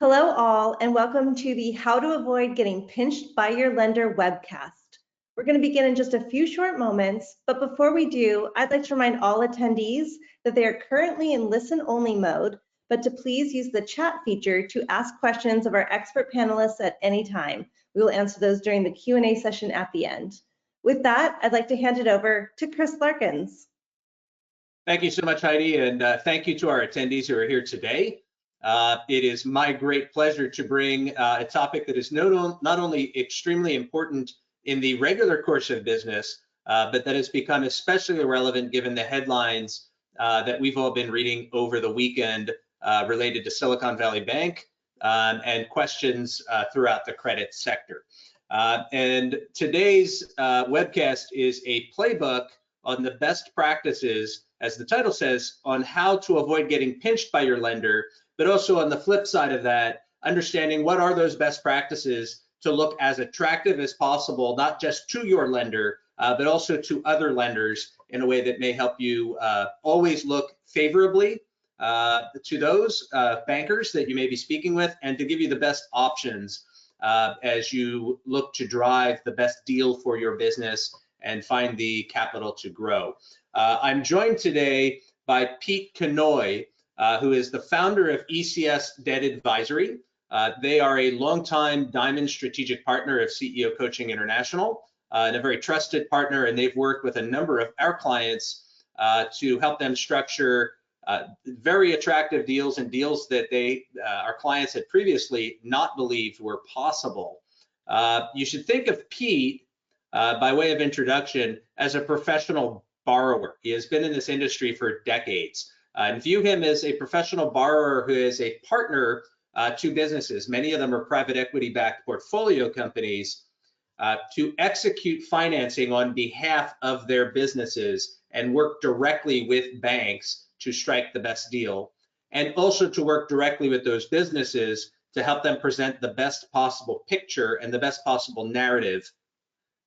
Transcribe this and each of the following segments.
Hello all, and welcome to the How to Avoid Getting Pinched by Your Lender webcast. We're going to begin in just a few short moments, but before we do, I'd like to remind all attendees that they are currently in listen-only mode, but to please use the chat feature to ask questions of our expert panelists at any time. We will answer those during the Q&A session at the end. With that, I'd like to hand it over to Chris Larkins. Thank you so much, Heidi, and thank you to our attendees who are here today. It is my great pleasure to bring a topic that is not only extremely important in the regular course of business, but that has become especially relevant given the headlines that we've all been reading over the weekend related to Silicon Valley Bank and questions throughout the credit sector. And today's webcast is a playbook on the best practices, as the title says, on how to avoid getting pinched by your lender, but also on the flip side of that, understanding what are those best practices to look as attractive as possible, not just to your lender, but also to other lenders in a way that may help you always look favorably to those bankers that you may be speaking with, and to give you the best options as you look to drive the best deal for your business and find the capital to grow. I'm joined today by Pete Kanoy, who is the founder of ECS Debt Advisory. They are a longtime Diamond strategic partner of CEO Coaching International, and a very trusted partner, and they've worked with a number of our clients to help them structure very attractive deals and deals that our clients had previously not believed were possible. You should think of Pete, by way of introduction, as a professional borrower. He has been in this industry for decades, and view him as a professional borrower who is a partner to businesses. Many of them are private equity-backed portfolio companies to execute financing on behalf of their businesses and work directly with banks to strike the best deal, and also to work directly with those businesses to help them present the best possible picture and the best possible narrative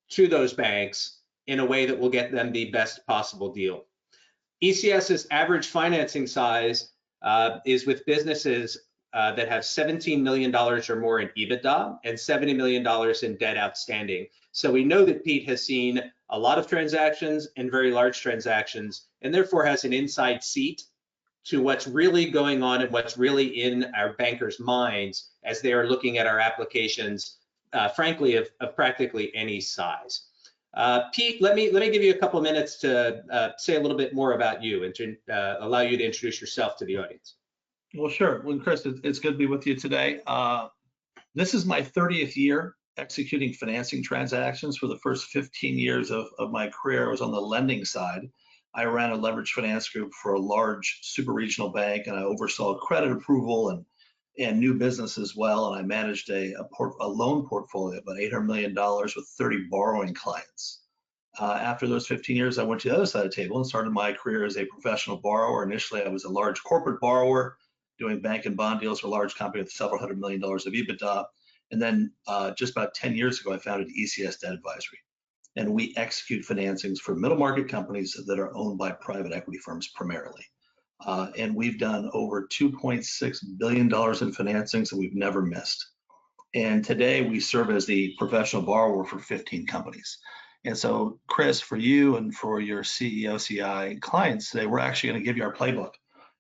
to those banks in a way that will get them the best possible deal. ECS's average financing size is with businesses that have $17 million or more in EBITDA and $70 million in debt outstanding. So we know that Pete has seen a lot of transactions and very large transactions, and therefore has an inside seat to what's really going on and what's really in our bankers' minds as they are looking at our applications, frankly, of practically any size. Pete, let me give you a couple of minutes to say a little bit more about you and to allow you to introduce yourself to the audience. Well, sure. Well, Chris, it's good to be with you today. This is my 30th year executing financing transactions. For the first 15 years of my career, I was on the lending side. I ran a leveraged finance group for a large super regional bank, and I oversaw credit approval and new business as well. And I managed a loan portfolio, about $800 million with 30 borrowing clients. After those 15 years, I went to the other side of the table and started my career as a professional borrower. Initially, I was a large corporate borrower doing bank and bond deals for a large company with several $100 million of EBITDA. And then just about 10 years ago, I founded ECS Debt Advisory. And we execute financings for middle market companies that are owned by private equity firms primarily. And we've done over $2.6 billion in financings that we've never missed. And today we serve as the professional borrower for 15 companies. And so, Chris, for you and for your CEOCI clients today, we're actually going to give you our playbook.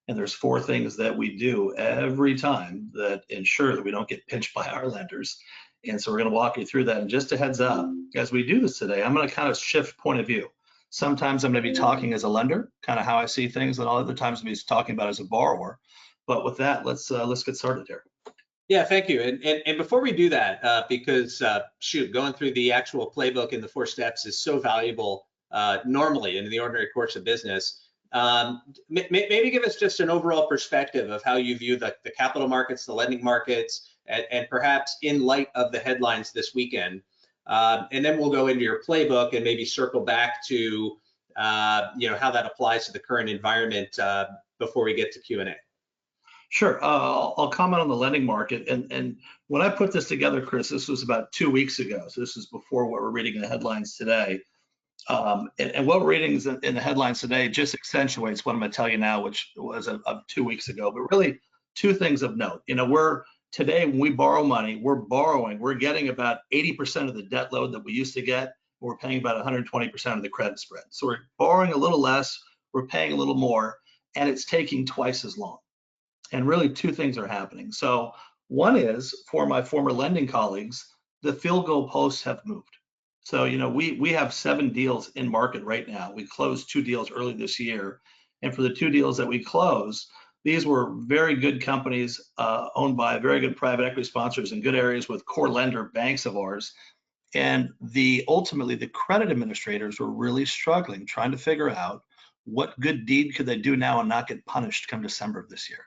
And there's 4 things that we do every time that ensure that we don't get pinched by our lenders. And so we're going to walk you through that. And just a heads up, as we do this today, I'm going to kind of shift point of view. Sometimes I'm going to be talking as a lender, kind of how I see things, and other times I'm going to be talking about as a borrower. But with that, let's get started here. Yeah, thank you. And before we do that, because going through the actual playbook and the 4 steps is so valuable normally in the ordinary course of business, maybe give us just an overall perspective of how you view the capital markets, the lending markets, and perhaps in light of the headlines this weekend. And then we'll go into your playbook and maybe circle back to how that applies to the current environment before we get to Q&A. Sure. I'll comment on the lending market. And when I put this together, Chris, this was about 2 weeks ago. So this is before what we're reading in the headlines today. And what we're reading in the headlines today just accentuates what I'm going to tell you now, which was of 2 weeks ago. But really, 2 things of note. We're Today, when we borrow money, we're getting about 80% of the debt load that we used to get. We're paying about 120% of the credit spread. So we're borrowing a little less, we're paying a little more, and it's taking twice as long. And really two things are happening. So one is, for my former lending colleagues, the field goal posts have moved. So, we have 7 deals in market right now. We closed 2 deals early this year. And for the 2 deals that we closed, these were very good companies owned by very good private equity sponsors in good areas with core lender banks of ours. And ultimately, the credit administrators were really struggling, trying to figure out what good deed could they do now and not get punished come December of this year.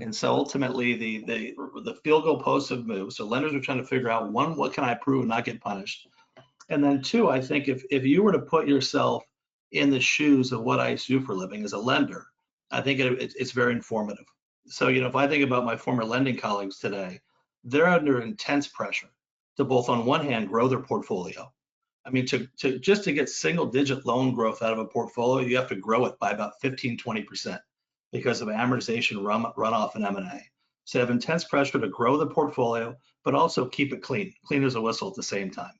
And so ultimately, the field goal posts have moved. So lenders are trying to figure out, one, what can I prove and not get punished? And then 2, I think if you were to put yourself in the shoes of what I used to do for a living as a lender, I think it's very informative. So, if I think about my former lending colleagues today, they're under intense pressure to both, on one hand, grow their portfolio. I mean, to get single digit loan growth out of a portfolio, you have to grow it by about 15, 20% because of amortization, runoff, and M&A. So they have intense pressure to grow the portfolio, but also keep it clean as a whistle at the same time.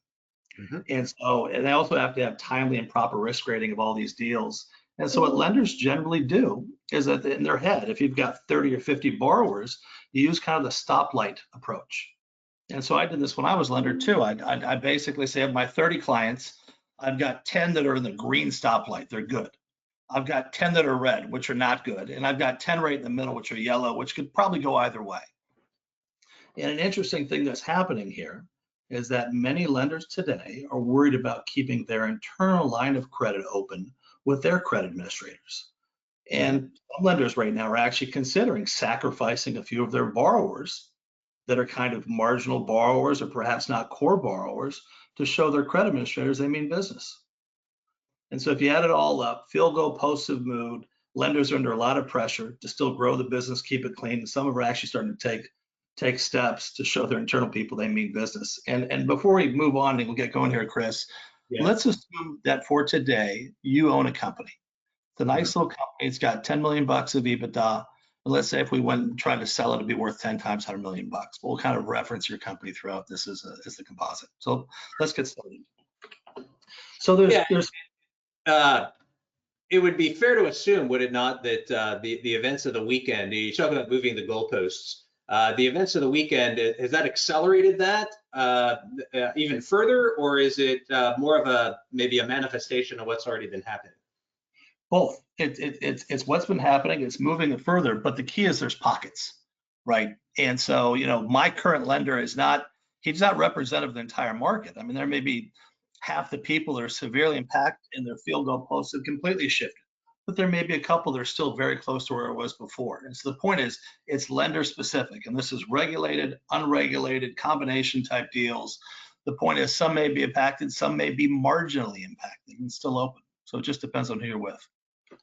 Mm-hmm. And they also have to have timely and proper risk rating of all these deals. And so what lenders generally do is that in their head, if you've got 30 or 50 borrowers, you use kind of the stoplight approach. And so I did this when I was lender too. I basically say of my 30 clients, I've got 10 that are in the green stoplight, they're good. I've got 10 that are red, which are not good. And I've got 10 right in the middle, which are yellow, which could probably go either way. And an interesting thing that's happening here is that many lenders today are worried about keeping their internal line of credit open with their credit administrators. And some lenders right now are actually considering sacrificing a few of their borrowers that are kind of marginal borrowers or perhaps not core borrowers to show their credit administrators they mean business. And so if you add it all up, field goal posts have moved, lenders are under a lot of pressure to still grow the business, keep it clean. And some are actually starting to take steps to show their internal people they mean business. And before we move on and we'll get going here, Chris, let's assume that for today, you own a company. It's a nice little company. It's got 10 million bucks of EBITDA. And let's say if we went and tried to sell it, it'd be worth 10 times 100 million bucks. We'll kind of reference your company throughout this as the composite. So let's get started. So there's it would be fair to assume, would it not, that the events of the weekend, you talk about moving the goalposts, the events of the weekend, has that accelerated that even further, or is it more of maybe a manifestation of what's already been happening? Both. It's what's been happening. It's moving it further, but the key is there's pockets, right? And so, my current lender he's not representative of the entire market. I mean, there may be half the people that are severely impacted and their field goal posts have completely shifted, but there may be a couple that are still very close to where it was before. And so the point is, it's lender specific, and this is regulated, unregulated, combination type deals. The point is, some may be impacted, some may be marginally impacted and still open. So it just depends on who you're with.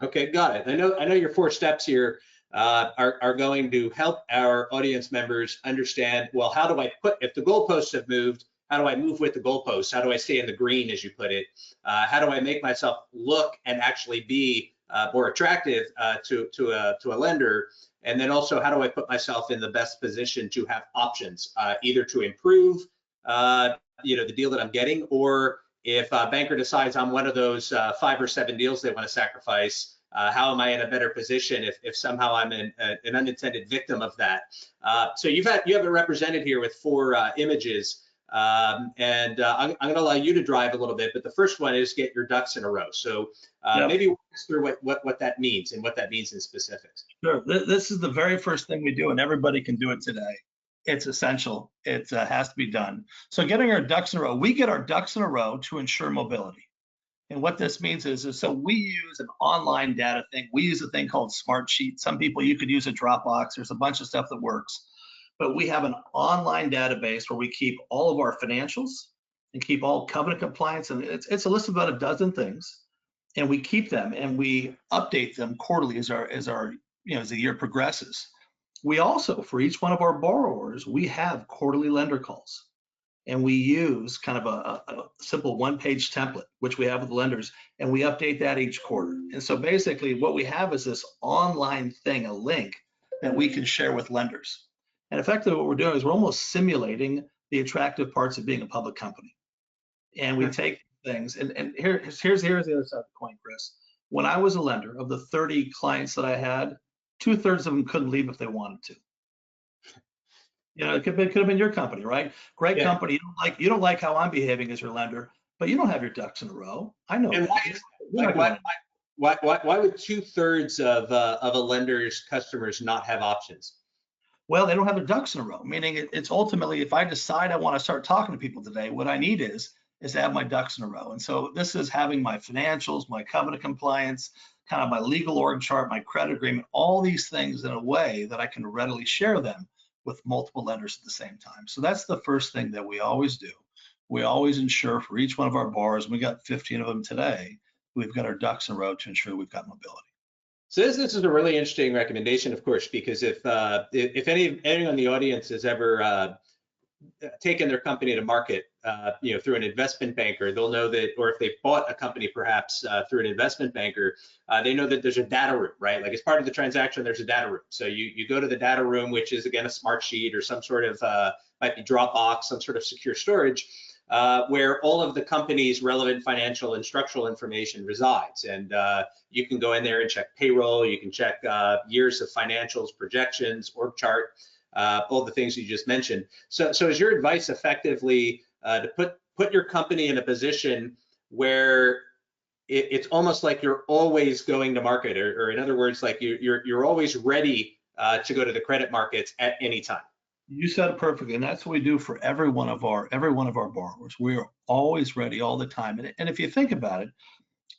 Okay, got it. I know your 4 steps here are going to help our audience members understand, well, how do I if the goalposts have moved, how do I move with the goalposts? How do I stay in the green, as you put it? How do I make myself look and actually be more attractive to a lender? And then also, how do I put myself in the best position to have options, either to improve the deal that I'm getting, or if a banker decides I'm one of those 5 or 7 deals they want to sacrifice, how am I in a better position if somehow I'm an unintended victim of that? So you have it represented here with 4 images. And I'm going to allow you to drive a little bit, but the first one is get your ducks in a row. So maybe walk us through what that means and what that means in specifics. Sure. This is the very first thing we do, and everybody can do it today. It's essential. It has to be done. So getting our ducks in a row, we get our ducks in a row to ensure mobility. And what this means is so we use an online data thing. We use a thing called Smartsheet. Some people, you could use a Dropbox. There's a bunch of stuff that works. But we have an online database where we keep all of our financials and keep all covenant compliance. And it's a list of about a dozen things. And we keep them and we update them quarterly as the year progresses. We also, for each one of our borrowers, we have quarterly lender calls. And we use kind of a simple 1-page template, which we have with the lenders, and we update that each quarter. And so basically what we have is this online thing, a link that we can share with lenders. And effectively what we're doing is we're almost simulating the attractive parts of being a public company. And we take things, and here's the other side of the coin, Chris. When I was a lender, of the 30 clients that I had, 2/3 of them couldn't leave if they wanted to. You know, it could have been your company, right? Great Yeah. company. You don't like how I'm behaving as your lender, but you don't have your ducks in a row. I know And that. why is You're not why would 2/3 of a lender's customers not have options? Well, they don't have their ducks in a row, meaning it's ultimately, if I decide I want to start talking to people today, what I need is to have my ducks in a row. And so this is having my financials, my covenant compliance, kind of my legal org chart, my credit agreement, all these things in a way that I can readily share them with multiple lenders at the same time. So that's the first thing that we always do. We always ensure for each one of our borrowers, we got 15 of them today, we've got our ducks in a row to ensure we've got mobility. So this is a really interesting recommendation, of course, because if anyone in the audience has ever taken their company to market, through an investment banker, they'll know that, or if they bought a company perhaps through an investment banker, they know that there's a data room, right? Like as part of the transaction, there's a data room. So you go to the data room, which is again a smart sheet or some sort of might be Dropbox, some sort of secure storage, where all of the company's relevant financial and structural information resides. And you can go in there and check payroll, you can check years of financials, projections, org chart, all the things you just mentioned. So is your advice effectively to put your company in a position where it's almost like you're always going to market, or in other words, like you're always ready to go to the credit markets at any time? You said it perfectly, and that's what we do for every one of our borrowers. We are always ready all the time. And if you think about it,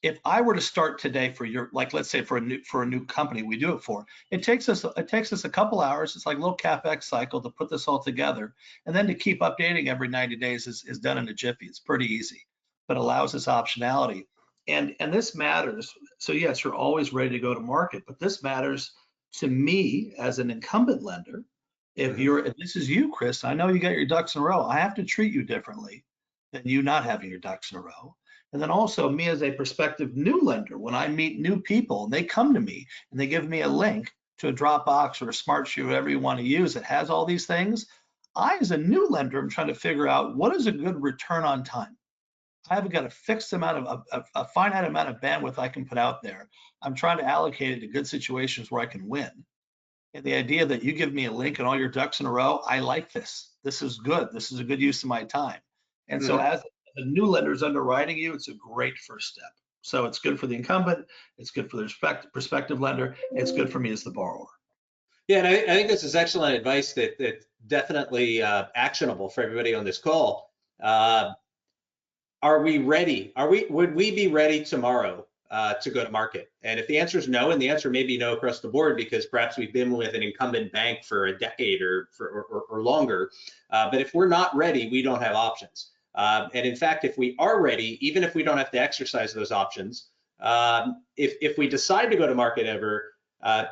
if I were to start today for your, like let's say for a new company we do it for, it takes us a couple hours. It's like a little CapEx cycle to put this all together, and then to keep updating every 90 days is done in a jiffy. It's pretty easy, but allows us optionality. And this matters. So yes, you're always ready to go to market, but this matters to me as an incumbent lender. If this is you, Chris, I know you got your ducks in a row. I have to treat you differently than you not having your ducks in a row. And then also me as a prospective new lender, when I meet new people and they come to me and they give me a link to a Dropbox or a Smartsheet, whatever you want to use, that has all these things, I as a new lender am trying to figure out what is a good return on time. I haven't got a fixed amount of a finite amount of bandwidth I can put out there. I'm trying to allocate it to good situations where I can win. And the idea that you give me a link and all your ducks in a row, I like this. This is good. This is a good use of my time. And so as a new lender is underwriting you, it's a great first step. So it's good for the incumbent, it's good for the prospective lender, it's good for me as the borrower. Yeah, and I think this is excellent advice that definitely actionable for everybody on this call. Are we ready? Would we be ready tomorrow to go to market? And if the answer is no, and the answer may be no across the board because perhaps we've been with an incumbent bank for a decade or longer, but if we're not ready, we don't have options. And in fact, if we are ready, even if we don't have to exercise those options, if we decide to go to market ever,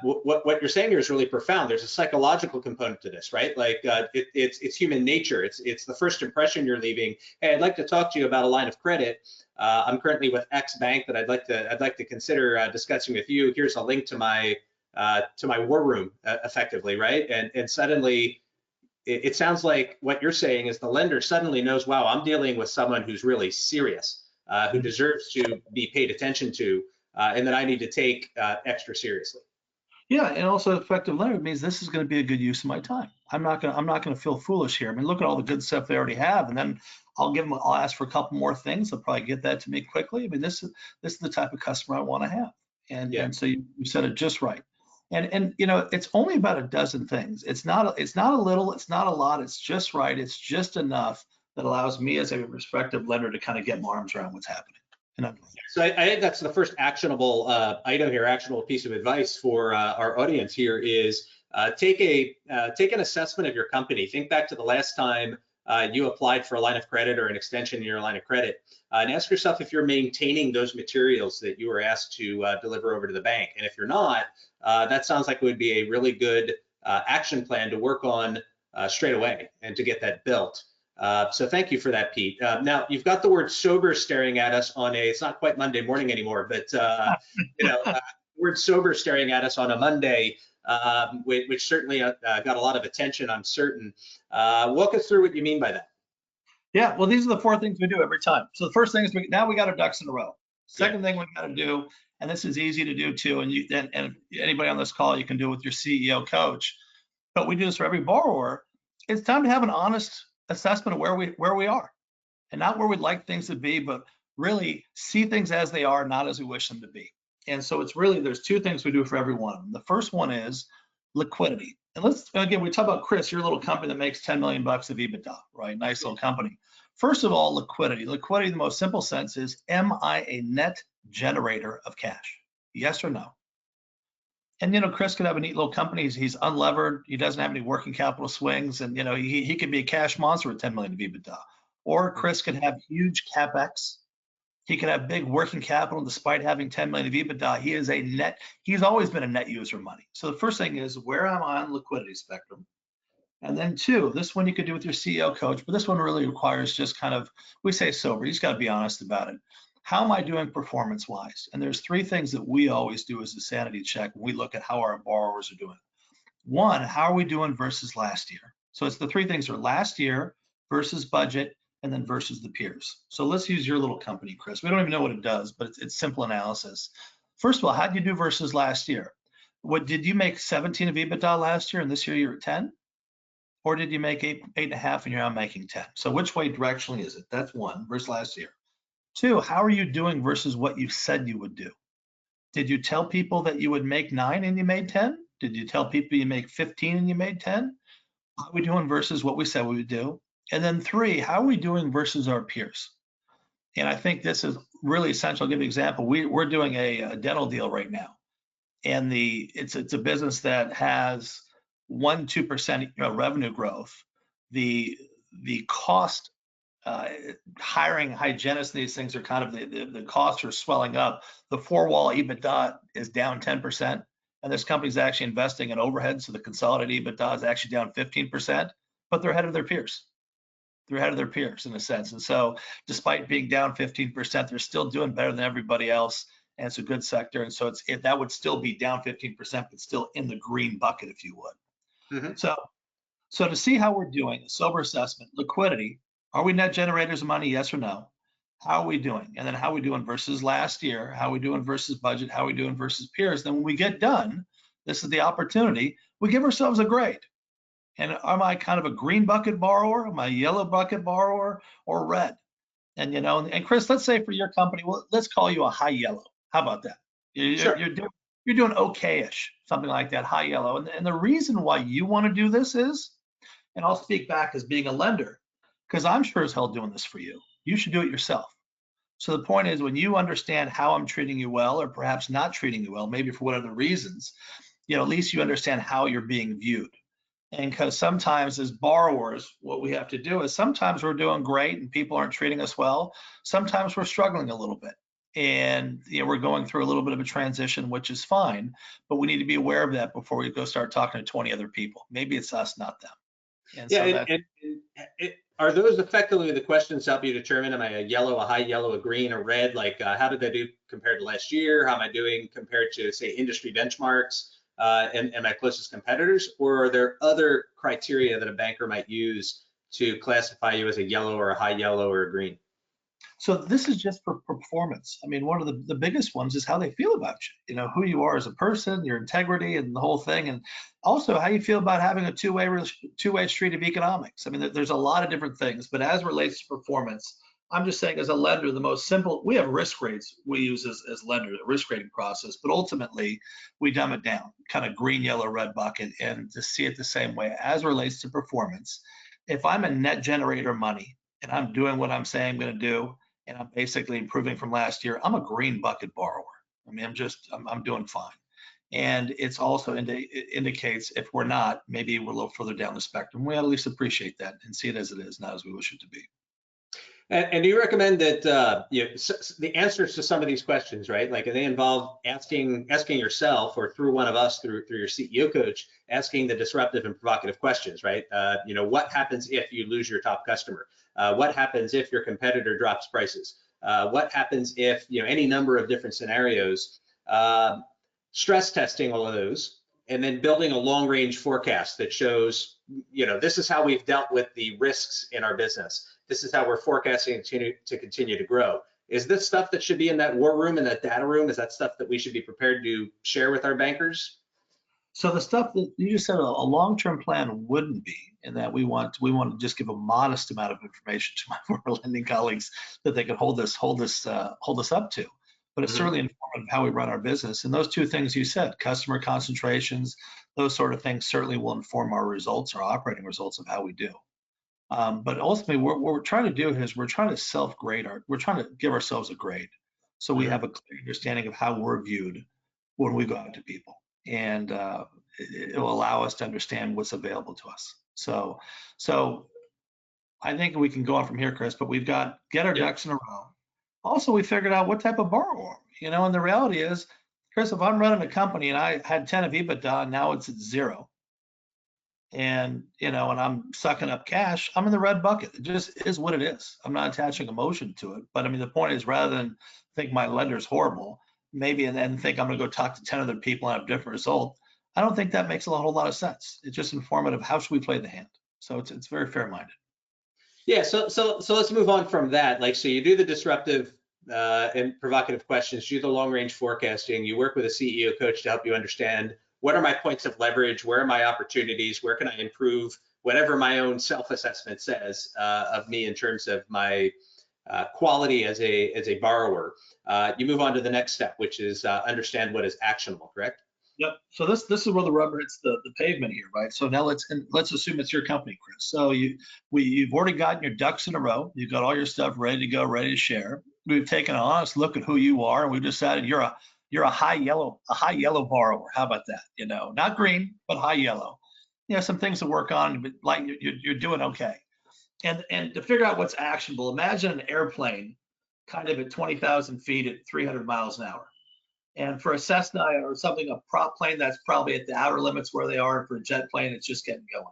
what you're saying here is really profound. There's a psychological component to this, right? Like it's human nature. It's the first impression you're leaving. Hey, I'd like to talk to you about a line of credit. I'm currently with X bank that I'd like to consider discussing with you. Here's a link to my war room, effectively, right? And suddenly, it sounds like what you're saying is the lender suddenly knows, wow, I'm dealing with someone who's really serious, who deserves to be paid attention to, and that I need to take extra seriously. Yeah, and also effective lender means this is going to be a good use of my time. I'm not going to feel foolish here. I mean, look at all the good stuff they already have, and then I'll ask for a couple more things. They'll probably get that to me quickly. I mean, this is the type of customer I want to have. And so you said it just right. And it's only about a dozen things. It's not a little, it's not a lot, it's just right. It's just enough that allows me as a prospective lender to kind of get my arms around what's happening. So I think that's the first actionable item here, actionable piece of advice for our audience here is take an assessment of your company. Think back to the last time you applied for a line of credit or an extension in your line of credit, and ask yourself if you're maintaining those materials that you were asked to deliver over to the bank. And if you're not, that sounds like it would be a really good action plan to work on straight away and to get that built. So thank you for that, Pete. Now you've got the word sober staring at us on it's not quite Monday morning anymore, but word sober staring at us on a Monday. which certainly got a lot of attention, I'm certain. Walk us through what you mean by that. Yeah, well, these are the 4 things we do every time. So the first thing is now we got our ducks in a row. Second thing we got to do, and this is easy to do too, and anybody on this call, you can do it with your CEO coach, but we do this for every borrower. It's time to have an honest assessment of where we are, and not where we'd like things to be, but really see things as they are, not as we wish them to be. And so it's really, there's 2 things we do for every one of them. The first one is liquidity. And again, we talk about Chris, your little company that makes 10 million bucks of EBITDA, right? Nice little company. First of all, liquidity. Liquidity, in the most simple sense, is, am I a net generator of cash? Yes or no? And, Chris could have a neat little company. He's unlevered. He doesn't have any working capital swings. And, he could be a cash monster with 10 million of EBITDA. Or Chris could have huge CapEx. He could have big working capital. Despite having 10 million of EBITDA, he's always been a net user of money. So the first thing is, where am I on the liquidity spectrum? And then 2, this one you could do with your CEO coach, but this one really requires just kind of, we say sober, you just got to be honest about it. How am I doing performance-wise? And there's 3 things that we always do as a sanity check when we look at how our borrowers are doing. 1, how are we doing versus last year? So it's the 3 things are last year versus budget, and then versus the peers. So let's use your little company, Chris. We don't even know what it does, but it's simple analysis. First of all, how did you do versus last year? Did you make 17 of EBITDA last year and this year you're at 10? Or did you make 8.5 and you're now making 10? So which way directionally is it? That's 1 versus last year. 2, how are you doing versus what you said you would do? Did you tell people that you would make 9 and you made 10? Did you tell people you make 15 and you made 10? How are we doing versus what we said we would do? And then 3, how are we doing versus our peers? And I think this is really essential. I'll give you an example. We're doing a dental deal right now, and it's a business that has 1-2% revenue growth. The cost, hiring hygienists, these things are kind of the costs are swelling up. The 4-wall EBITDA is down 10%, and this company's actually investing in overhead, so the consolidated EBITDA is actually down 15%, but they're ahead of their peers. They're ahead of their peers in a sense. And so despite being down 15%, they're still doing better than everybody else. And it's a good sector. And so that would still be down 15%, but still in the green bucket, if you would. Mm-hmm. So to see how we're doing, a sober assessment, liquidity, are we net generators of money? Yes or no? How are we doing? And then how are we doing versus last year? How are we doing versus budget? How are we doing versus peers? Then when we get done, this is the opportunity, we give ourselves a grade. And am I kind of a green bucket borrower? Am I a yellow bucket borrower or red? And, and Chris, let's say for your company, well, let's call you a high yellow. How about that? Sure. You're doing okay-ish, something like that, high yellow. And the reason why you want to do this is, and I'll speak back as being a lender, because I'm sure as hell doing this for you. You should do it yourself. So the point is, when you understand how I'm treating you well, or perhaps not treating you well, maybe for what other reasons, at least you understand how you're being viewed. And because sometimes as borrowers, what we have to do is sometimes we're doing great and people aren't treating us well. Sometimes we're struggling a little bit. And we're going through a little bit of a transition, which is fine, but we need to be aware of that before we go start talking to 20 other people. Maybe it's us, not them. And are those effectively the questions to help you determine, am I a yellow, a high yellow, a green, a red? Like how did I do compared to last year? How am I doing compared to, say, industry benchmarks? And my closest competitors, or are there other criteria that a banker might use to classify you as a yellow or a high yellow or a green? So this is just for performance. I mean, one of the biggest ones is how they feel about you, who you are as a person, your integrity and the whole thing. And also how you feel about having a two-way street of economics. I mean, there's a lot of different things, but as relates to performance, I'm just saying as a lender, the most simple, we have risk grades we use as lenders, a risk rating process, but ultimately we dumb it down, kind of green, yellow, red bucket, and to see it the same way as relates to performance. If I'm a net generator of money and I'm doing what I'm saying I'm going to do, and I'm basically improving from last year, I'm a green bucket borrower. I mean, I'm doing fine. And it's also it indicates if we're not, maybe we're a little further down the spectrum. We at least appreciate that and see it as it is, not as we wish it to be. And do you recommend that the answers to some of these questions, right? Like they involve asking yourself, or through one of us, through your CEO coach, asking the disruptive and provocative questions, right? What happens if you lose your top customer? What happens if your competitor drops prices? What happens if any number of different scenarios? Stress testing all of those, and then building a long-range forecast that shows, this is how we've dealt with the risks in our business. This is how we're forecasting to continue to grow. Is this stuff that should be in that war room and that data room? Is that stuff that we should be prepared to share with our bankers? So the stuff that you just said, a long-term plan wouldn't be, in that we want to just give a modest amount of information to my former lending colleagues that they could hold us up to. But it's certainly informative of how we run our business. And those two things you said, customer concentrations, those sort of things certainly will inform our results, our operating results of how we do. But ultimately, what we're trying to do is we're trying to self-grade we're trying to give ourselves a grade, so we have a clear understanding of how we're viewed when we go out to people, and it will allow us to understand what's available to us. So I think we can go on from here, Chris. But we've got get our ducks in a row. Also, we figured out what type of borrower, and the reality is, Chris, if I'm running a company and I had 10 of EBITDA and now it's at 0, and and I'm sucking up cash, I'm in the red bucket. It just is what it is. I'm not attaching emotion to it. But I mean, the point is, rather than think my lender's horrible, maybe and then think I'm going to go talk to 10 other people and have a different result, I don't think that makes a whole lot of sense. It's just informative. How should we play the hand? So it's very fair-minded. Yeah, so let's move on from that. So you do the disruptive and provocative questions, do the long-range forecasting, you work with a CEO coach to help you understand what are my points of leverage, where are my opportunities, where can I improve, whatever my own self-assessment says of me in terms of my quality as a borrower. You move on to the next step, which is understand what is actionable, correct? Yep. So this is where the rubber hits the pavement here, right? So now let's assume it's your company, Chris. So you've already gotten your ducks in a row. You've got all your stuff ready to go, ready to share. We've taken an honest look at who you are, and we've decided you're a high yellow borrower. How about that? Not green, but high yellow. Some things to work on, but like you're doing okay. And to figure out what's actionable, imagine an airplane kind of at 20,000 feet at 300 miles an hour. And for a Cessna or something, a prop plane, that's probably at the outer limits where they are. And for a jet plane, it's just getting going.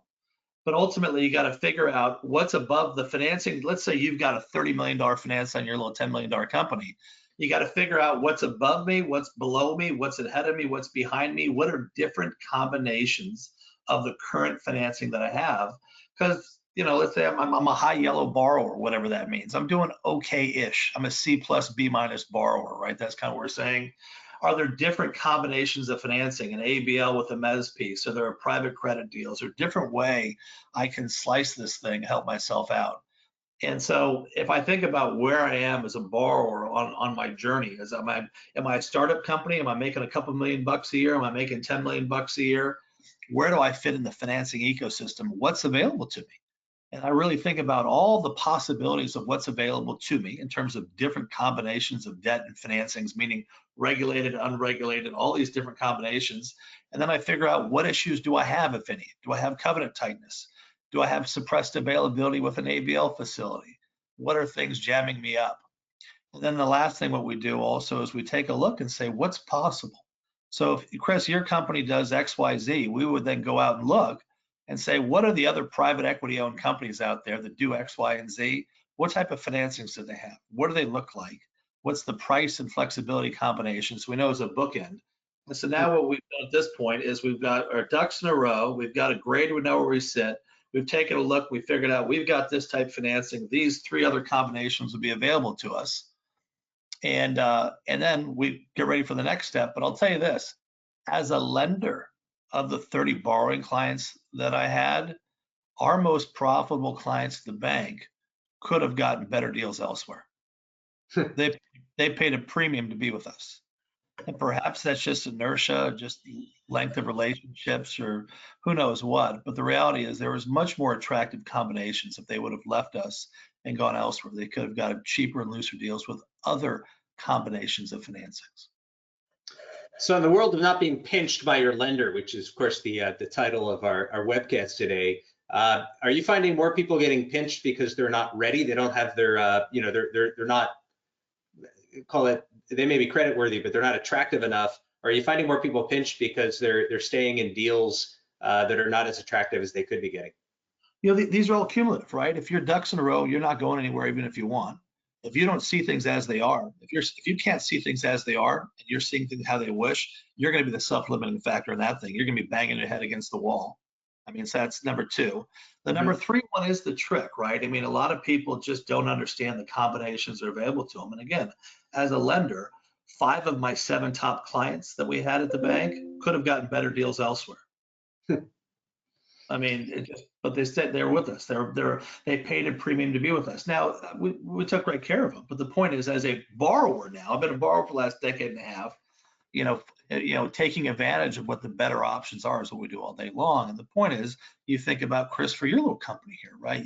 But ultimately, you got to figure out what's above the financing. Let's say you've got a $30 million finance on your little $10 million company. You got to figure out what's above me, what's below me, what's ahead of me, what's behind me. What are different combinations of the current financing that I have? Because, let's say I'm a high yellow borrower, whatever that means. I'm doing okay-ish. I'm a C plus B minus borrower, right? That's kind of what we're saying. Are there different combinations of financing, an ABL with a mezz piece? Are there private credit deals? Or different way I can slice this thing, help myself out? And so if I think about where I am as a borrower on my journey, am I a startup company? Am I making a couple $1,000,000 a year? Am I making $10 million a year? Where do I fit in the financing ecosystem? What's available to me? And I really think about all the possibilities of what's available to me in terms of different combinations of debt and financings, meaning regulated, unregulated, all these different combinations. And then I figure out what issues do I have, if any? Do I have covenant tightness? Do I have suppressed availability with an ABL facility? What are things jamming me up? And then the last thing what we do also is we take a look and say, what's possible? So if, Chris, your company does X, Y, Z, we would then go out and look and say, what are the other private equity owned companies out there that do X, Y, and Z? What type of financings do they have? What do they look like? What's the price and flexibility combinations? We know as a bookend. And so now what we've done at this point is we've got our ducks in a row. We've got a grade. We know where we sit. We've taken a look. We figured out we've got this type of financing. These 3 other combinations will be available to us. And then we get ready for the next step. But I'll tell you this, as a lender, of the 30 borrowing clients that I had, our most profitable clients at the bank could have gotten better deals elsewhere. They paid a premium to be with us. And perhaps that's just inertia, just length of relationships, or who knows what. But the reality is there was much more attractive combinations if they would have left us and gone elsewhere. They could have got cheaper and looser deals with other combinations of financings. So in the world of not being pinched by your lender, which is of course the title of our webcast today, are you finding more people getting pinched because they're not ready? They don't have their, they're not, call it, they may be credit worthy, but they're not attractive enough. Or are you finding more people pinched because they're staying in deals that are not as attractive as they could be getting? These are all cumulative, right? If you're ducks in a row, you're not going anywhere even if you want. If you don't see things as they are, if you can't see things as they are and you're seeing things how they wish, you're going to be the self-limiting factor in that thing. You're going to be banging your head against the wall. I mean, so that's number two. The number three one is the trick, right? I mean, a lot of people just don't understand the combinations that are available to them. And again, as a lender, 5 of my 7 top clients that we had at the bank could have gotten better deals elsewhere. I mean, but they said they're with us. They paid a premium to be with us. Now, we took great care of them. But the point is, as a borrower now, I've been a borrower for the last decade and a half, taking advantage of what the better options are is what we do all day long. And the point is, you think about, Chris, for your little company here, right?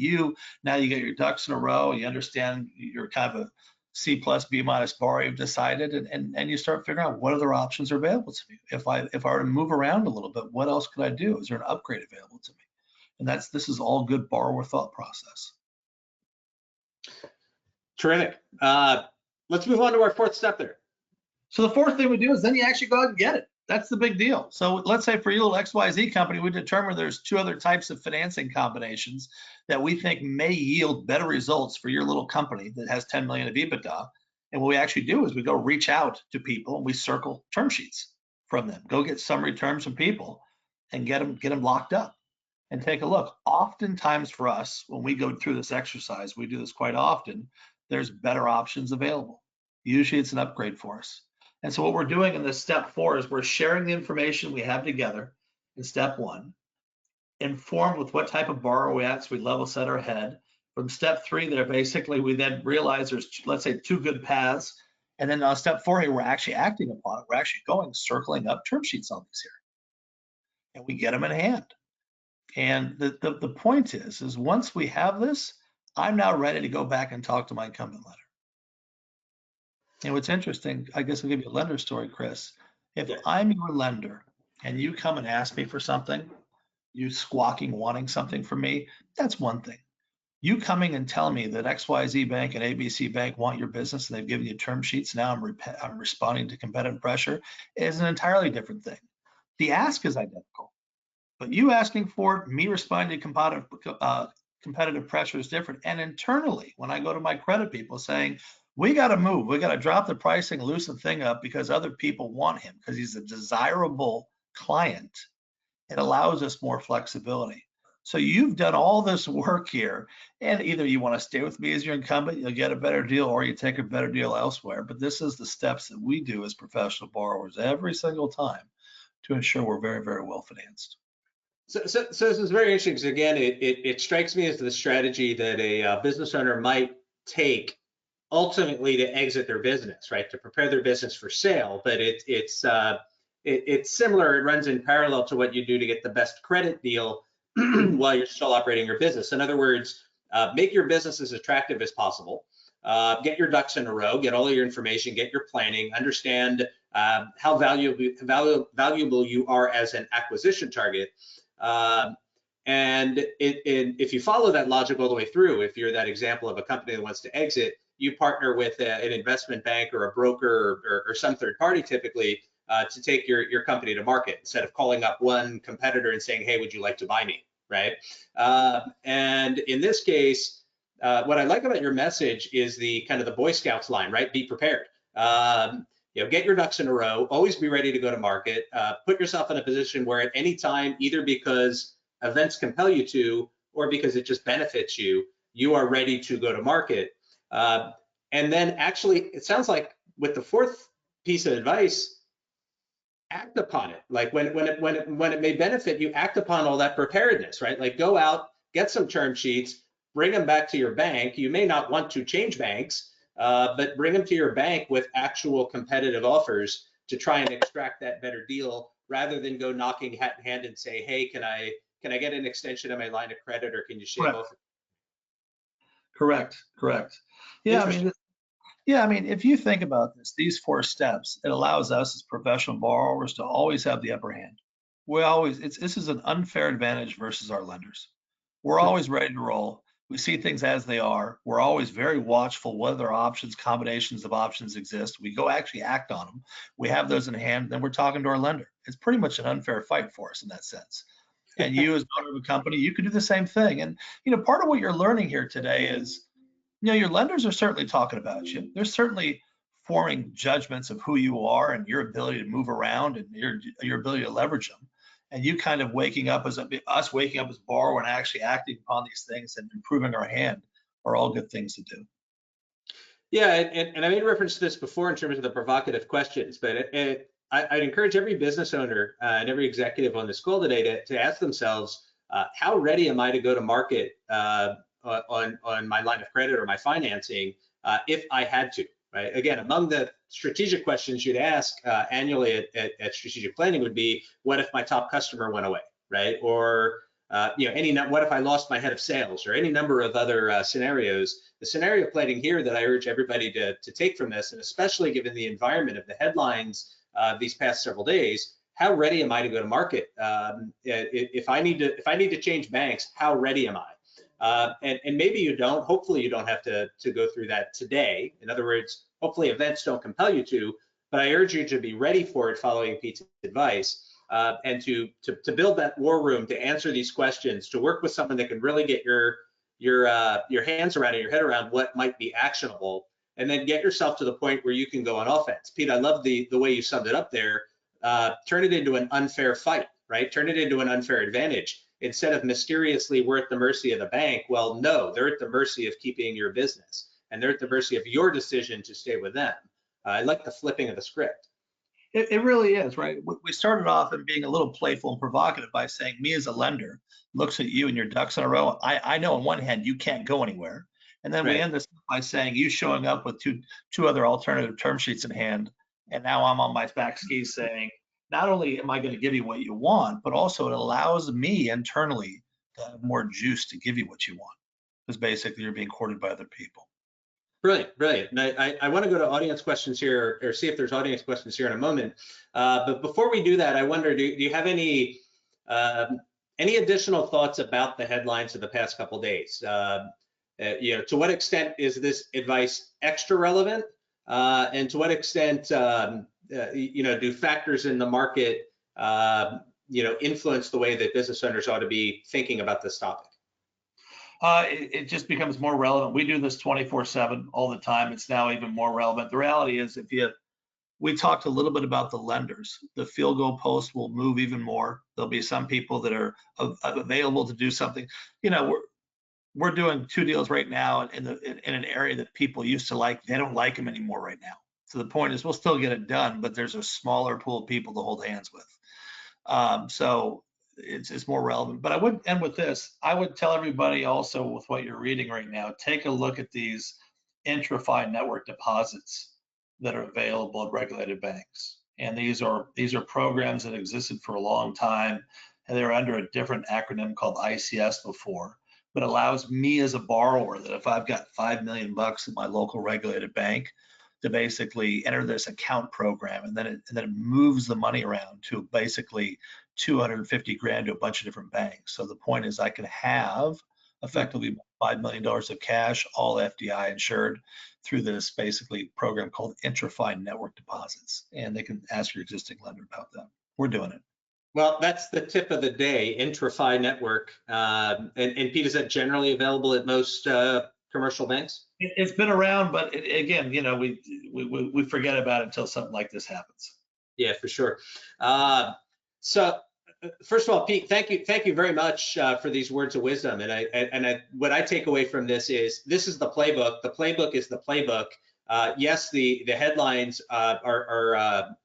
Now you get your ducks in a row. You understand you're kind of a C+, B- borrower, you've decided, and you start figuring out what other options are available to me. If I were to move around a little bit, what else could I do? Is there an upgrade available to me? And this is all good borrower thought process. Terrific. Let's move on to our fourth step there. So the fourth thing we do is then you actually go out and get it. That's the big deal. So let's say for your little XYZ company, we determine there's 2 other types of financing combinations that we think may yield better results for your little company that has 10 million of EBITDA. And what we actually do is we go reach out to people and we circle term sheets from them. Go get summary terms from people and get them locked up and take a look. Oftentimes for us, when we go through this exercise, we do this quite often, there's better options available. Usually it's an upgrade for us. And so what we're doing in this step 4 is we're sharing the information we have together in step 1, informed with what type of borrower we at, so we level set our head. From step 3 there, basically, we then realize there's, let's say, 2 good paths. And then on step 4 here, we're actually acting upon it. We're actually circling up term sheets on these here. And we get them in hand. And the point is once we have this, I'm now ready to go back and talk to my incumbent lender. And what's interesting, I guess I'll give you a lender story, Chris. If I'm your lender and you come and ask me for something, you squawking, wanting something from me, that's one thing. You coming and telling me that XYZ Bank and ABC Bank want your business and they've given you term sheets, now I'm responding to competitive pressure, is an entirely different thing. The ask is identical, but you asking for it, me responding to competitive pressure is different. And internally, when I go to my credit people saying, we got to move, we got to drop the pricing, loosen the thing up because other people want him because he's a desirable client, it allows us more flexibility. So you've done all this work here, and either you want to stay with me as your incumbent, you'll get a better deal, or you take a better deal elsewhere. But this is the steps that we do as professional borrowers every single time to ensure we're very, very well financed. So this is very interesting because, again, it strikes me as the strategy that a business owner might take ultimately to exit their business, right? To prepare their business for sale, but it's similar. It runs in parallel to what you do to get the best credit deal while you're still operating your business. In other words, make your business as attractive as possible. Get your ducks in a row. Get all of your information. Get your planning. Understand how valuable you are as an acquisition target. And if you follow that logic all the way through, if you're that example of a company that wants to exit, you partner with an investment bank or a broker or some third party typically to take your company to market instead of calling up one competitor and saying, hey, would you like to buy me, right? And in this case, what I like about your message is the kind of the Boy Scouts line, right? Be prepared. Get your ducks in a row, always be ready to go to market, put yourself in a position where at any time, either because events compel you to, or because it just benefits you, you are ready to go to market. And then actually, it sounds like with the fourth piece of advice, act upon it. Like when it may benefit you, act upon all that preparedness, right? Like go out, get some term sheets, bring them back to your bank. You may not want to change banks, but bring them to your bank with actual competitive offers to try and extract that better deal, rather than go knocking hat in hand and say, hey, can I get an extension of my line of credit, or can you shave off? Correct. Yeah, I mean, if you think about this, these 4 steps, it allows us as professional borrowers to always have the upper hand. This is an unfair advantage versus our lenders. We're always ready to roll. We see things as they are. We're always very watchful whether options, combinations of options exist. We go actually act on them. We have those in hand, then we're talking to our lender. It's pretty much an unfair fight for us in that sense. And you as owner of a company, you can do the same thing. And part of what you're learning here today is Your lenders are certainly talking about you. They're certainly forming judgments of who you are and your ability to move around and your ability to leverage them. And you kind of waking up as borrower and actually acting upon these things and improving our hand are all good things to do. Yeah, and I made reference to this before in terms of the provocative questions, but I'd encourage every business owner and every executive on this call today to ask themselves, how ready am I to go to market on my line of credit or my financing if I had to, right? Again, among the strategic questions you'd ask annually at strategic planning would be, what if my top customer went away, right? Or what if I lost my head of sales, or any number of other scenarios. The scenario planning here that I urge everybody to take from this, and especially given the environment of the headlines these past several days, how ready am I to go to market? If I need to change banks, how ready am I? And maybe you don't. Hopefully, you don't have to go through that today. In other words, hopefully events don't compel you to. But I urge you to be ready for it, following Pete's advice. And to build that war room, to answer these questions, to work with someone that can really get your hands around and your head around what might be actionable, and then get yourself to the point where you can go on offense. Pete, I love the way you summed it up there. Turn it into an unfair fight, right? Turn it into an unfair advantage. Instead of mysteriously, we're at the mercy of the bank. Well, no, they're at the mercy of keeping your business, and they're at the mercy of your decision to stay with them. I like the flipping of the script. It really is, right? We started off in being a little playful and provocative by saying, me as a lender looks at you and your ducks in a row. I know on one hand you can't go anywhere. And then we end this by saying, you showing up with two other alternative term sheets in hand. And now I'm on my back skis saying, not only am I going to give you what you want, but also it allows me internally to have more juice to give you what you want. Because basically you're being courted by other people. Brilliant, brilliant. And I want to go to audience questions here, or see if there's audience questions here in a moment. But before we do that, I wonder, do you have any additional thoughts about the headlines of the past couple of days? To what extent is this advice extra relevant? And to what extent, do factors in the market, influence the way that business owners ought to be thinking about this topic? It just becomes more relevant. We do this 24/7 all the time. It's now even more relevant. The reality is, we talked a little bit about the lenders. The field goal post will move even more. There'll be some people that are available to do something. We're doing 2 deals right now in an area that people used to like. They don't like them anymore right now. So the point is, we'll still get it done, but there's a smaller pool of people to hold hands with. So it's more relevant. But I would end with this. I would tell everybody also, with what you're reading right now, take a look at these intra-fi network deposits that are available at regulated banks. And these are programs that existed for a long time, and they were under a different acronym called ICS before, but allows me as a borrower that if I've got $5 million at my local regulated bank, to basically enter this account program, and then it moves the money around to basically 250 grand to a bunch of different banks. So the point is, I can have effectively $5 million of cash, all FDI insured, through this basically program called intra-fi network deposits. And they can ask your existing lender about that. We're doing it. Well, that's the tip of the day, intra-fi network. And Pete, is that generally available at most commercial banks? It's been around, but again, we forget about it until something like this happens. Yeah, for sure. So first of all, Pete, thank you very much for these words of wisdom. And what I take away from this is the playbook. The playbook is the playbook. Yes, the headlines are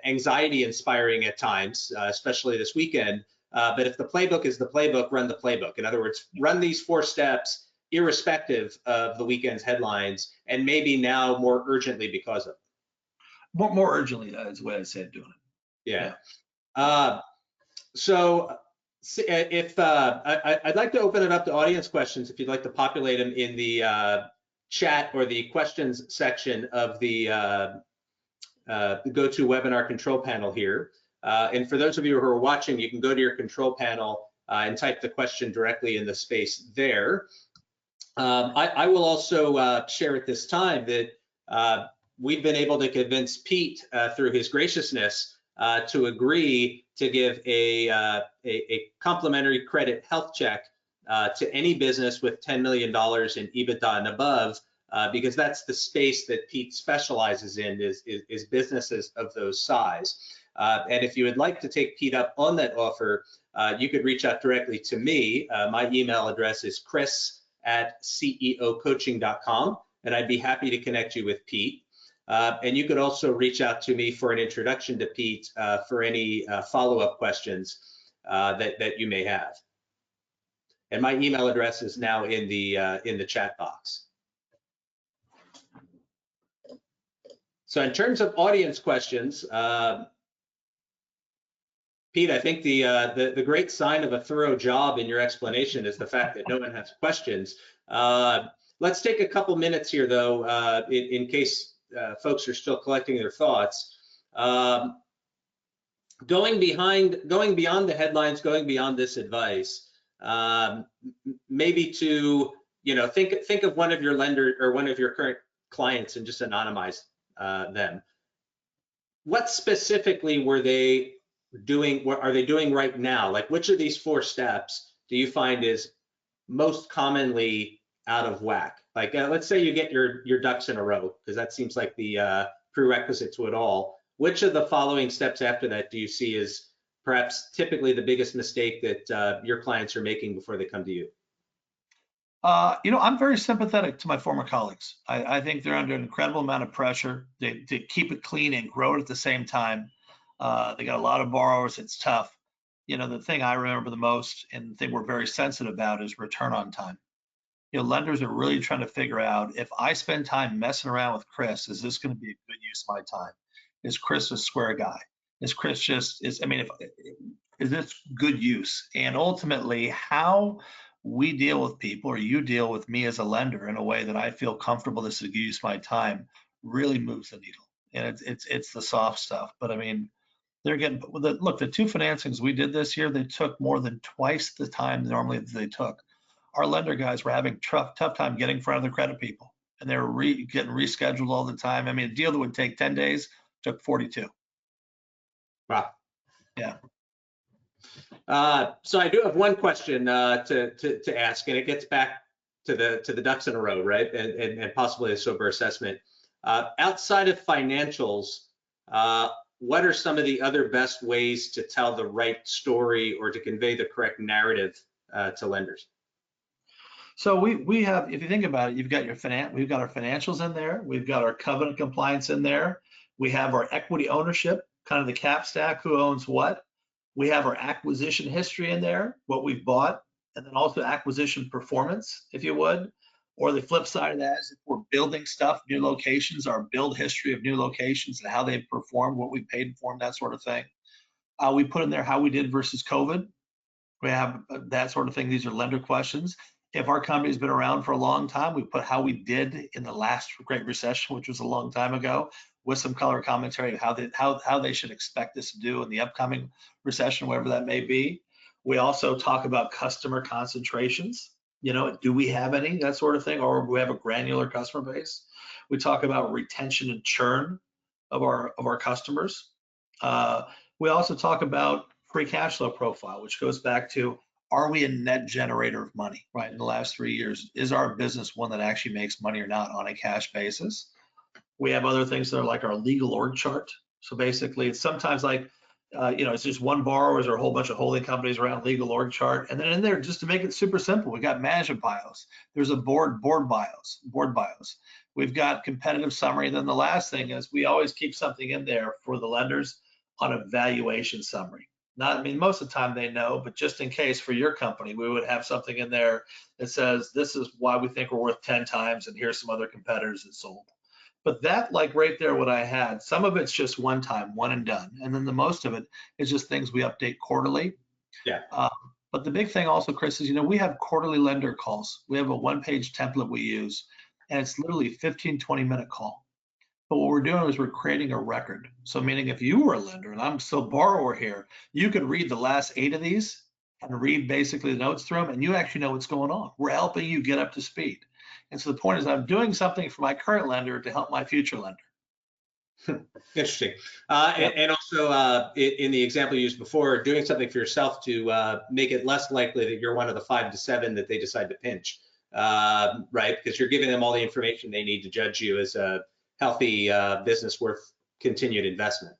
anxiety inspiring at times, especially this weekend. But if the playbook is the playbook, run the playbook. In other words, run these 4 steps irrespective of the weekend's headlines, and maybe now more urgently because of them. More urgently is the way I said doing it. Yeah. So if I'd like to open it up to audience questions, if you'd like to populate them in the chat or the questions section of the GoToWebinar control panel here. And for those of you who are watching, you can go to your control panel and type the question directly in the space there. I will also share at this time that we've been able to convince Pete through his graciousness to agree to give a complimentary credit health check to any business with $10 million in EBITDA and above, because that's the space that Pete specializes in, is businesses of those size. And if you would like to take Pete up on that offer, you could reach out directly to me. My email address is chris@ceocoaching.com, and I'd be happy to connect you with Pete. And you could also reach out to me for an introduction to Pete for any follow-up questions that you may have. And my email address is now in the chat box. So in terms of audience questions, Pete, I think the great sign of a thorough job in your explanation is the fact that no one has questions. Let's take a couple minutes here, though, in case folks are still collecting their thoughts. Going beyond the headlines, going beyond this advice, maybe to think of one of your lenders or one of your current clients and just anonymize them. What specifically were they doing? What are they doing right now? Like, which of these 4 steps do you find is most commonly out of whack? Like, let's say you get your ducks in a row, because that seems like the prerequisite to it all. Which of the following steps after that do you see is perhaps typically the biggest mistake that your clients are making before they come to you? I'm very sympathetic to my former colleagues. I think they're under an incredible amount of pressure to keep it clean and grow it at the same time. They got a lot of borrowers. It's tough. The thing I remember the most and the thing we're very sensitive about is return on time. Lenders are really trying to figure out, if I spend time messing around with Chris, is this going to be a good use of my time? Is Chris a square guy? Is Chris is this good use? And ultimately, how we deal with people, or you deal with me as a lender, in a way that I feel comfortable this is a good use of my time, really moves the needle. And it's the soft stuff. But I mean, they're getting, look, the 2 financings we did this year, they took more than twice the time normally that they took. Our lender guys were having tough time getting in front of the credit people, and they were getting rescheduled all the time. I mean, a deal that would take 10 days took 42. Wow. Yeah. So I do have one question to ask, and it gets back to the ducks in a row, right? And possibly a sober assessment. Outside of financials, what are some of the other best ways to tell the right story or to convey the correct narrative to lenders? So we have, if you think about it, we've got our financials in there. We've got our covenant compliance in there. We have our equity ownership, kind of the cap stack, who owns what. We have our acquisition history in there, what we've bought, and then also acquisition performance, if you would. Or the flip side of that is, if we're building stuff, new locations, our build history of new locations and how they've performed, what we paid for them, that sort of thing. We put in there how we did versus COVID. We have that sort of thing. These are lender questions. If our company's been around for a long time, we put how we did in the last Great Recession, which was a long time ago, with some color commentary of how they should expect us to do in the upcoming recession, whatever that may be. We also talk about customer concentrations. Do we have any, that sort of thing, or do we have a granular customer base? We talk about retention and churn of our customers. We also talk about free cash flow profile, which goes back to, are we a net generator of money, right? In the last 3 years, is our business one that actually makes money or not on a cash basis? We have other things that are like our legal org chart. So basically, it's sometimes like, it's just one borrower or a whole bunch of holding companies around legal org chart. And then in there, just to make it super simple, we got management bios. There's a board bios. We've got competitive summary. And then the last thing is, we always keep something in there for the lenders on a valuation summary. Most of the time they know, but just in case for your company, we would have something in there that says, this is why we think we're worth 10 times, and here's some other competitors that sold. But that, like right there, what I had, some of it's just one time, one and done. And then the most of it is just things we update quarterly. Yeah. But the big thing also, Chris, is, we have quarterly lender calls. We have a 1-page template we use, and it's literally 15, 20-minute call. But what we're doing is we're creating a record. So meaning, if you were a lender and I'm still borrower here, you could read the last 8 of these and read basically the notes through them, and you actually know what's going on. We're helping you get up to speed. And so the point is, I'm doing something for my current lender to help my future lender. Interesting. And also in the example you used before, doing something for yourself to make it less likely that you're one of the 5 to 7 that they decide to pinch, right? Because you're giving them all the information they need to judge you as a healthy business worth continued investment.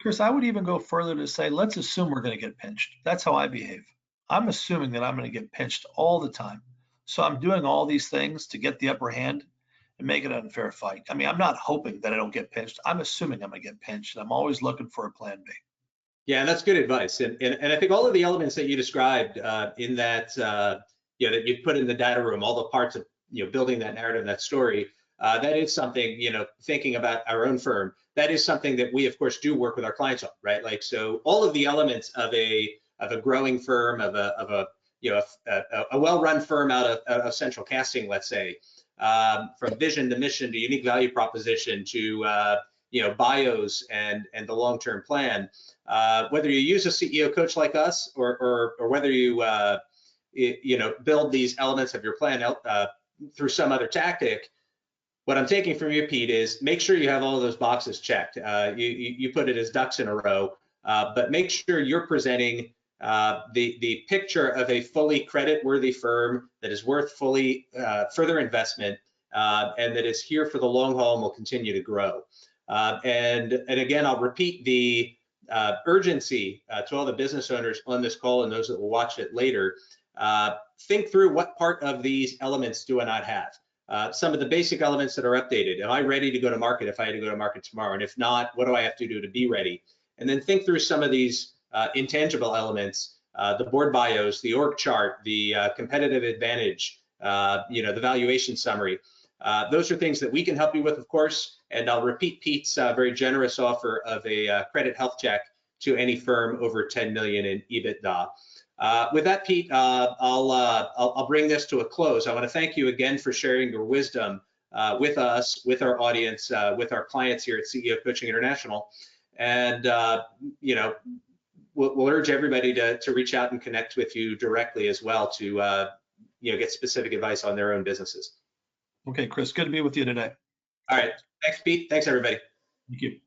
Chris, I would even go further to say, let's assume we're going to get pinched. That's how I behave. I'm assuming that I'm going to get pinched all the time. So I'm doing all these things to get the upper hand and make it an unfair fight. I mean, I'm not hoping that I don't get pinched. I'm assuming I'm going to get pinched, and I'm always looking for a plan B. Yeah, and that's good advice. And I think all of the elements that you described in that, you know, that you put in the data room, all the parts of, you know, building that narrative, that story, that is something, you know, thinking about our own firm, that is something that we, of course, do work with our clients on, right? Like, so all of the elements of a growing firm, of a you know, a well-run firm out of central casting, let's say, from vision to mission to unique value proposition to you know, bios and the long-term plan. Whether you use a CEO coach like us or whether you you know, build these elements of your plan through some other tactic, what I'm taking from you, Pete, is make sure you have all of those boxes checked. You put it as ducks in a row, but make sure you're presenting the picture of a fully credit-worthy firm that is worth fully further investment and that is here for the long haul and will continue to grow. And again, I'll repeat the urgency to all the business owners on this call and those that will watch it later. Think through what part of these elements do I not have? Some of the basic elements that are updated. Am I ready to go to market if I had to go to market tomorrow? And if not, what do I have to do to be ready? And then think through some of these intangible elements, the board bios, the org chart, the competitive advantage, you know, the valuation summary. Those are things that we can help you with, of course. And I'll repeat Pete's very generous offer of a credit health check to any firm over 10 million in EBITDA. With that, Pete, I'll bring this to a close. I want to thank you again for sharing your wisdom with us, with our audience, with our clients here at CEO Coaching International. And, you know, we'll urge everybody to reach out and connect with you directly as well to, you know, get specific advice on their own businesses. Okay, Chris, good to be with you today. All right. Thanks, Pete. Thanks, everybody. Thank you.